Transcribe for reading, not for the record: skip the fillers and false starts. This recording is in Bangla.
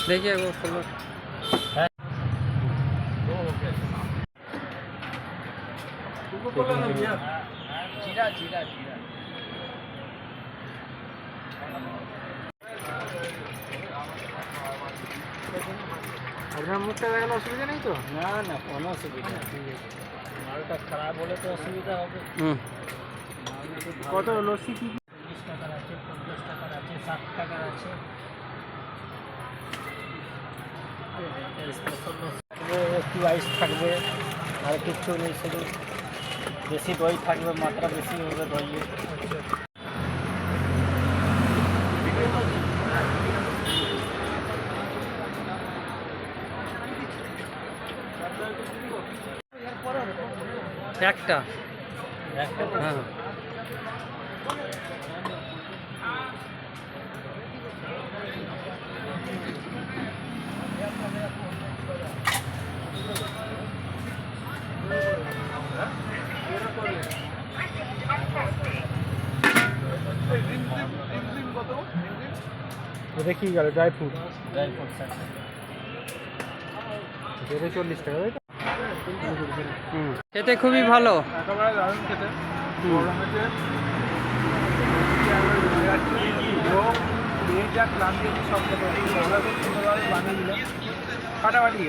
देखिए वो खोलो। जीरा जीरा जीरा আপনার মুখটা দেখালে অসুবিধা নেই তো? না না কোনো অসুবিধা নেই। মালটা খারাপ হলে তো অসুবিধা হবে। কত লস্যি কি 40 টাকার আছে, 50 টাকার আছে, 60 টাকার আছে। স্পেশাল থাকবে, একটু আইস থাকবে, আর কিচ্ছু নেই, শুধু বেশি দই থাকবে, মাত্রা বেশি হবে দইয়ে। একটা হ্যাঁ এটা কি গেল ড্রাই ফ্রুট? ড্রাই ফ্রুটস আছে। এটা 40 টাকা তাই তো? খেতে খুবই ভালো। একেবারে দারুণ খেতে। গরমেতে লোক যা ক্লান্তি সব খেতে ভালো সুন্দরভাবে বানিয়ে দিলাম ফাটাফাটি।